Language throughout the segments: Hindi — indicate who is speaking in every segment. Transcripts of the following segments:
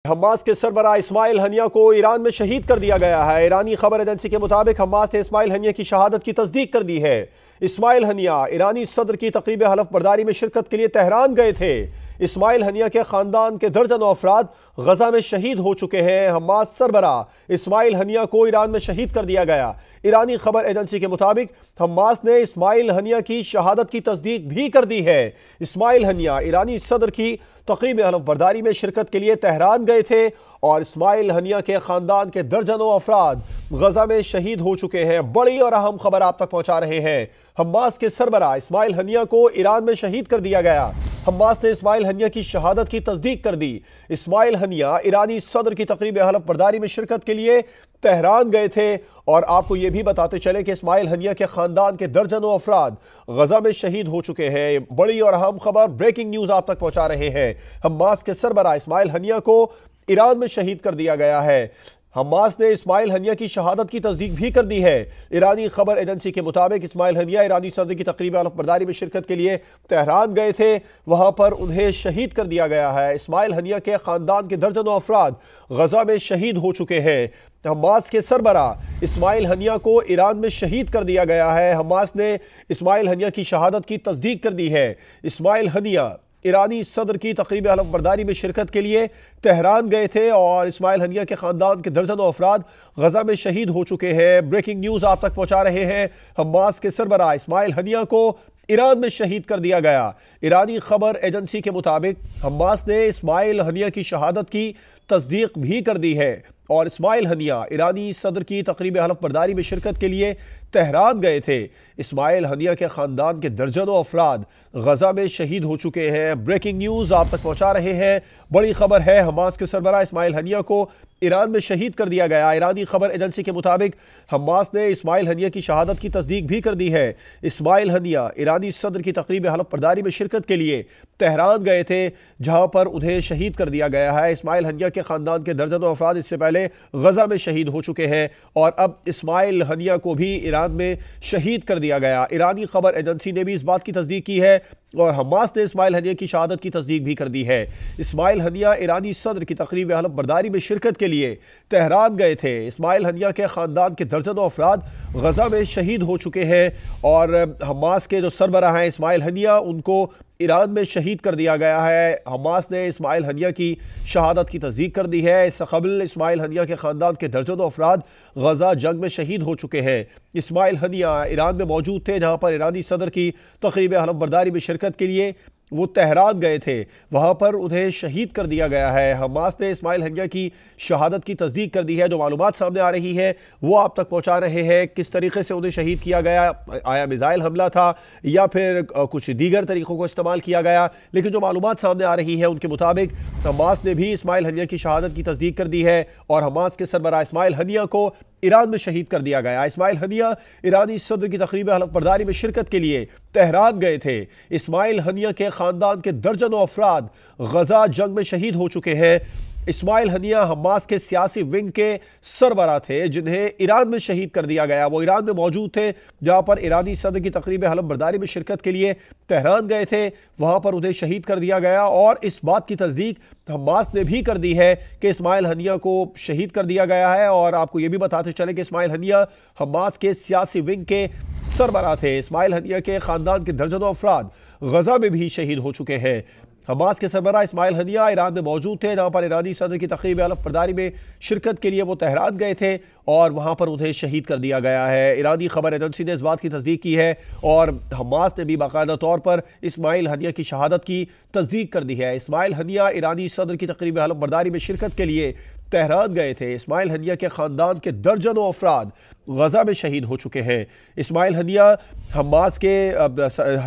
Speaker 1: हमास के सरबराह इस्माइल हनिया को ईरान में शहीद कर दिया गया है। ईरानी खबर एजेंसी के मुताबिक हमास ने इस्माइल हनिया की शहादत की तस्दीक कर दी है। इस्माइल हनिया ईरानी सदर की तकरीब हलफ बर्दारी में शिरकत के लिए तेहरान गए थे। इस्माइल हनिया के खानदान के दर्जनों अफराद गजा में शहीद हो चुके हैं। हमास सरबराह इस्माइल हनिया को ईरान में शहीद कर दिया गया। ईरानी खबर एजेंसी के मुताबिक हमास ने इस्माइल हनिया की शहादत की तस्दीक भी कर दी है। इस्माइल हनिया ईरानी सदर की तकरीब हलफ बर्दारी में शिरकत के लिए तेहरान गए थे और इस्माइल हनिया के खानदान के दर्जनों अफराद गजा में शहीद हो चुके हैं। बड़ी और अहम खबर आप तक पहुंचा रहे हैं। हमास के सरबराह इस्माइल हनिया को ईरान में शहीद कर दिया गया। हमास ने इस्माइल हनिया की शहादत की तस्दीक कर दी। इस्माइल हनिया ईरानी सदर की तकरीब हलफ बर्दारी में शिरकत के लिए तेहरान गए थे और आपको यह भी बताते चले कि इस्माइल हनिया के खानदान के दर्जनों अफराद गजा में शहीद हो चुके हैं। बड़ी और अहम खबर, ब्रेकिंग न्यूज आप तक पहुंचा रहे हैं। हमास के सरबराह इस्माइल हनिया को ईरान में शहीद कर दिया गया है। हमास ने इस्माइल हनिया की शहादत की तस्दीक भी कर दी है। ईरानी खबर एजेंसी के मुताबिक इस्माइल हनिया ईरानी सदर की तकरीब हलफ बर्दारी में शिरकत के लिए तेहरान गए थे, वहां पर उन्हें शहीद कर दिया गया है। इस्माइल हनिया के खानदान के दर्जनों अफराद गजा में शहीद हो चुके हैं। हमास के सरबराह इस्माइल हनिया को ईरान में शहीद कर दिया गया है। हमास ने इस्माइल हनिया की शहादत की तस्दीक कर दी है। इस्माइल हनिया ईरानी सदर की तकरीब हलफ बर्दारी में शिरकत के लिए तेहरान गए थे और इस्माइल हनिया के खानदान के दर्जनों अफराद गजा में शहीद हो चुके हैं। ब्रेकिंग न्यूज आप तक पहुंचा रहे हैं। हमास के सरबराह इस्माइल हनिया को ईरान में शहीद कर दिया गया। ईरानी खबर एजेंसी के मुताबिक हमास ने इस्माइल हनिया की शहादत की तस्दीक भी कर दी है और इस्माइल हनिया ईरानी सदर की तकरीब हलफ बर्दारी में शिरकत के लिए तेहरान गए थे। इस्माइल हनिया के खानदान के दर्जनों अफराद गजा में शहीद हो चुके हैं। ब्रेकिंग न्यूज आप तक पहुंचा रहे हैं। बड़ी खबर है, हमास के सरबराह इस्माइल हनिया को ईरान में शहीद कर दिया गया। ईरानी खबर एजेंसी के मुताबिक हमास ने इस्माइल हनिया की शहादत की तस्दीक भी कर दी है। इस्माइल हनिया ईरानी सदर की तकरीब हलफ बर्दारी में शिरकत के लिए तेहरान गए थे, जहां पर उन्हें शहीद कर दिया गया है। इस्माइल हनिया के खानदान के दर्जनों अफराद इससे पहले गजा में शहीद हो चुके हैं और अब इस्माइल हनिया को भी ईरान में शहीद कर दिया गया। ईरानी खबर एजेंसी ने भी इस बात की तस्दीक की है और हमास ने इस्माइल हनिया की शहादत की तस्दीक भी कर दी है। इस्माइल हनिया ईरानी सदर की तकरीब हलफ बर्दारी में शिरकत के लिए तेहरान गए थे। इस्माइल हनिया के खानदान के दर्जनों अफराद गजा में शहीद हो चुके हैं और हमास के जो सरबराह हैं इस्माइल हनिया, उनको ईरान में शहीद कर दिया गया है। हमास ने इस्माइल हनिया की शहादत की तस्दीक कर दी है। इससे कबल इस्माइल हनिया के खानदान के दर्जनों अफराद गजा जंग में शहीद हो चुके हैं। इस्माइल हनिया ईरान में मौजूद थे, जहां पर ईरानी सदर की तकरीब हलफ बर्दारी में शिरकत के लिए वो तेहरान गए थे, वहां पर उन्हें शहीद कर दिया गया है। हमास ने इस्माइल हनिया की शहादत की तस्दीक कर दी है। जो मालूमात सामने आ रही है वो आप तक पहुंचा रहे हैं। किस तरीके से उन्हें शहीद किया गया, आया मिसाइल हमला था या फिर कुछ दीगर तरीकों को इस्तेमाल किया गया, लेकिन जो मालूमात सामने आ रही है उनके मुताबिक हमास ने भी इस्माइल हनिया की शहादत की तस्दीक कर दी है और हमास के सरबराह इस्माइल हनिया को ईरान में शहीद कर दिया गया। इस्माइल हनिया ईरानी सदर की तकरीब हलफ बर्दारी में शिरकत के लिए तेहरान गए थे। इस्माइल हनिया के खानदान के दर्जनों अफराद गजा जंग में शहीद हो चुके हैं। इस्माइल हनिया हमास के सियासी विंग के सरबराह थे, जिन्हें ईरान में शहीद कर दिया गया। वो ईरान में मौजूद थे, जहां पर ईरानी सदर की तकरीब हलफ बर्दारी में शिरकत के लिए तेहरान गए थे, वहां पर उन्हें शहीद कर दिया गया। और इस बात की तस्दीक हमास ने भी कर दी है कि इस्माइल हनिया को शहीद कर दिया गया है। और आपको यह भी बताते चले कि इस्माइल हनिया हमास के सियासी विंग के सरबराह थे। इस्माइल हनिया के खानदान के दर्जनों अफराद गजा में भी शहीद हो चुके हैं। हमास के सरबराह इस्माइल हनिया ईरान में मौजूद थे, जहां पर ईरानी सदर की तकरीब हलफ बर्दारी में शिरकत के लिए वो तेहरान गए थे और वहां पर उन्हें शहीद कर दिया गया है। ईरानी खबर एजेंसी ने इस बात की तस्दीक की है और हमास ने भी बाकायदा तौर पर इस्माइल हनिया की शहादत की तस्दीक कर दी है। इस्माइल हनिया ईरानी सदर की तकरीब हलफ बर्दारी में शिरकत के लिए तेहरान गए थे। इस्माइल हनिया के खानदान के दर्जनों अफराद गजा में शहीद हो चुके हैं। इस्माइल हनिया हमास के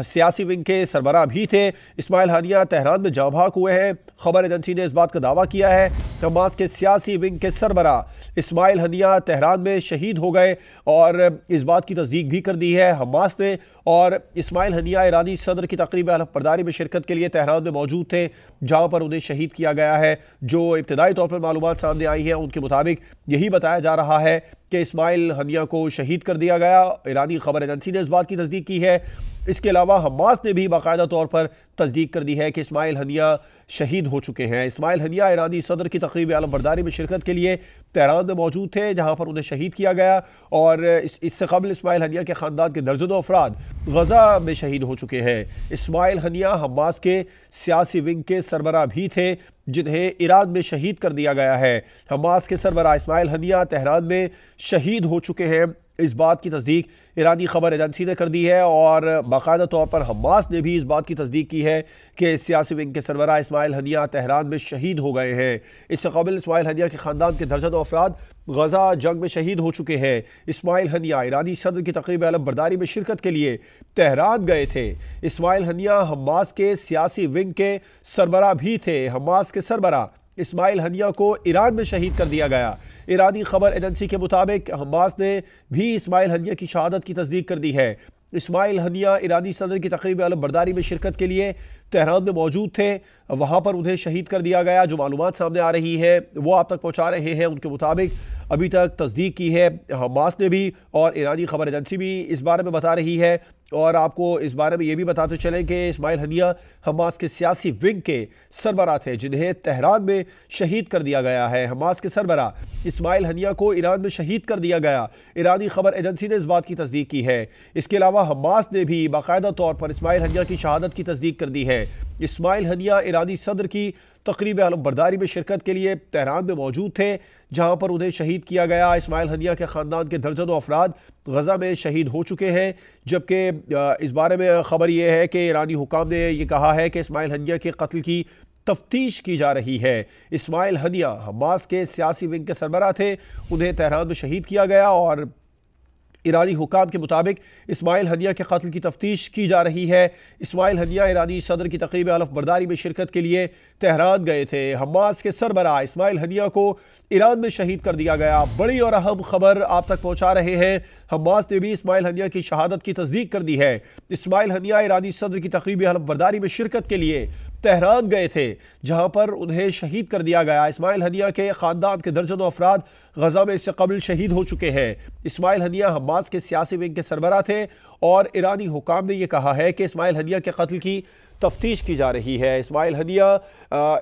Speaker 1: सियासी विंग के सरबराह भी थे। इस्माइल हनिया तेहरान में जाँ भाग हुए हैं। खबर एजेंसी ने इस बात का दावा किया है कि हमास के सियासी विंग के सरबराह इस्माइल हनिया तेहरान में शहीद हो गए और इस बात की तस्दीक भी कर दी है हमास ने। और इस्माइल हनिया ईरानी सदर की तकरीब हलफ बर्दारी में शिरकत के लिए तेहरान में मौजूद थे, जहाँ पर उन्हें शहीद किया गया है। जो इब्तदाई तौर पर मालूमात सामने आई हैं उनके मुताबिक यही बताया जा रहा है कि इस्माइल हनिया को शहीद कर दिया गया। ईरानी खबर एजेंसी ने इस बात की तस्दीक की है। इसके अलावा हमास ने भी बाकायदा तौर पर तस्दीक कर दी है कि इस्माइल हनिया शहीद हो चुके हैं। इस्माइल हनिया ईरानी सदर की तकरीब आलमबरदारी में शिरकत के लिए तेहरान में मौजूद थे, जहां पर उन्हें शहीद किया गया। और इससे कबल इस्माइल हनिया के ख़ानदान के दर्जनों अफराद गजा में शहीद हो चुके हैं। इस्माइल हनिया हमास के सियासी विंग के सरबराह भी थे, जिन्हें ईरान में शहीद कर दिया गया है। हमास के सरबराह इस्माइल हनिया तेहरान में शहीद हो चुके हैं। इस बात की तस्दीक ईरानी खबर एजेंसी ने कर दी है और बाकायदा तौर पर हमास ने भी इस बात की तस्दीक की है कि सियासी विंग के सरबराह इस्माइल हनिया तेहरान में शहीद हो गए हैं। इससे कबल इस्माइल हनिया के ख़ानदान के दर्जनों अफराद गजा जंग में शहीद हो चुके हैं। इस्माइल हनिया ईरानी सदर की तकरीब आलमबरदारी में शिरकत के लिए तेहरान गए थे। इस्माइल हनिया हमास के सियासी विंग के सरबराह भी थे। हमास के सरबराह इस्माइल हनिया को ईरान में शहीद कर दिया गया। ईरानी खबर एजेंसी के मुताबिक हमास ने भी इस्माइल हनिया की शहादत की तस्दीक कर दी है। इस्माइल हनिया ईरानी सदर की तकरीब आलमबरदारी में शिरकत के लिए तेहरान में मौजूद थे, वहाँ पर उन्हें शहीद कर दिया गया। जो मालूमात सामने आ रही है वो आप तक पहुँचा रहे हैं। उनके मुताबिक अभी तक तस्दीक की है हमास ने भी और ईरानी खबर एजेंसी भी इस बारे में बता रही है। और आपको इस बारे में ये भी बताते चलें कि इस्माइल हनिया हमास के सियासी विंग के सरबराह थे, जिन्हें तेहरान में शहीद कर दिया गया है। हमास के सरबराह इस्माइल हनिया को ईरान में शहीद कर दिया गया। ईरानी खबर एजेंसी ने इस बात की तस्दीक की है। इसके अलावा हमास ने भी बाकायदा तौर पर इस्माइल हनिया की शहादत की तस्दीक कर दी है। इस्माइल हनिया ईरानी सदर की तकरीब आलमबरदारी में शिरकत के लिए तेहरान में मौजूद थे, जहां पर उन्हें शहीद किया गया। इस्माइल हनिया के ख़ानदान के दर्जनों अफराद गजा में शहीद हो चुके हैं। जबकि इस बारे में खबर यह है कि ईरानी हुकाम ने यह कहा है कि इस्माइल हनिया के कत्ल की तफ्तीश की जा रही है। इस्माइल हनिया हमास के सियासी विंग के सरबराह थे, उन्हें तेहरान में शहीद किया गया और ईरानी हुकाम के मुताबिक इस्माइल हनिया के कत्ल की तफ्तीश की जा रही है। इस्माइल हनिया ईरानी सदर की तकरीब आलमबरदारी में शिरकत के लिए तेहरान गए थे। हमास के सरबराह इस्माइल हनिया को ईरान में शहीद कर दिया गया। बड़ी और अहम खबर आप तक पहुंचा रहे हैं। हमास ने भी इस्माइल हनिया की शहादत की तस्दीक कर दी है। इस्माइल हनिया ईरानी सदर की तकरीब आलमबरदारी में शिरकत के लिए तेहरान गए थे, जहां पर उन्हें शहीद कर दिया गया। इस्माइल हनिया के ख़ानदान के दर्जनों अफराद गजा में इससे कबल शहीद हो चुके हैं। इस्माइल हनिया हमास के सियासी विंग के सरबराह थे और ईरानी हुकाम ने यह कहा है कि इस्माइल हनिया के कत्ल की तफ्तीश की जा रही है। इस्माइल हनिया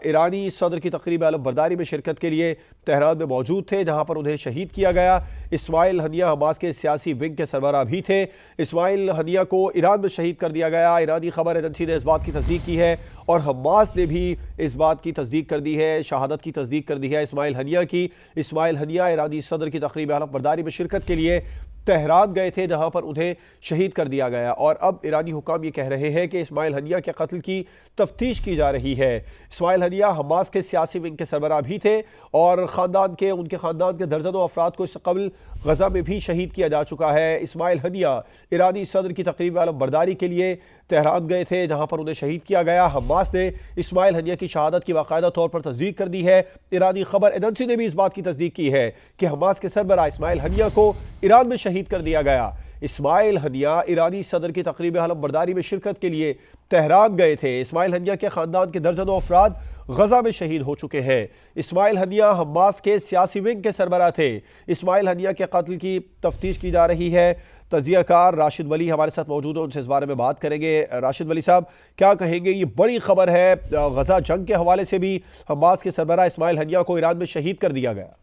Speaker 1: ईरानी सदर की तकरीब आलमबरदारी में शिरकत के लिए तेहरान में मौजूद थे, जहां पर उन्हें शहीद किया गया। इस्माइल हनिया हमास के सियासी विंग के सरबराह भी थे। इस्माइल हनिया को ईरान में शहीद कर दिया गया। ईरानी खबर एजेंसी ने इस बात की तस्दीक की है और हमास ने भी इस बात की तस्दीक कर दी है, शहादत की तस्दीक कर दी है इस्माइल हनिया की। इस्माइल हनिया ईरानी सदर की तकरीब आलमबरदारी में शिरकत के लिए तेहरान गए थे, जहां पर उन्हें शहीद कर दिया गया। और अब ईरानी हुकाम ये कह रहे हैं कि इस्माइल हनिया के कत्ल की तफ्तीश की जा रही है। इस्माइल हनिया हमास के सियासी विंग के सरबराह भी थे और उनके ख़ानदान के दर्जनों अफराद को इससे कबल गजा में भी शहीद किया जा चुका है। इस्माइल हनिया ईरानी सदर की तकरीब आलमबरदारी के लिए तेहरान गए थे, जहां पर उन्हें शहीद किया गया। हमास ने इस्माइल हनिया की शहादत की बाकायदा तौर पर तस्दीक कर दी है। ईरानी खबर एजेंसी ने भी इस बात की तस्दीक की है कि हमास के सरबराह इस्माइल हनिया को ईरान में शहीद कर दिया गया। इस्माइल हनिया ईरानी सदर की तकरीब आलमबरदारी में शिरकत के लिए तेहरान गए थे। इस्माइल हनिया के ख़ानदान के दर्जनों अफराद गजा में शहीद हो चुके हैं। इस्माइल हनिया हमास के सियासी विंग के सरबराह थे। इस्माइल हनिया के कत्ल की तफ्तीश की जा रही है। तजियाकार राशिद वली हमारे साथ मौजूद है, उनसे इस बारे में बात करेंगे। राशिद वली साहब, क्या कहेंगे? ये बड़ी खबर है, गजा जंग के हवाले से भी हमास के सरबराह इस्माइल हनिया को ईरान में शहीद कर दिया गया।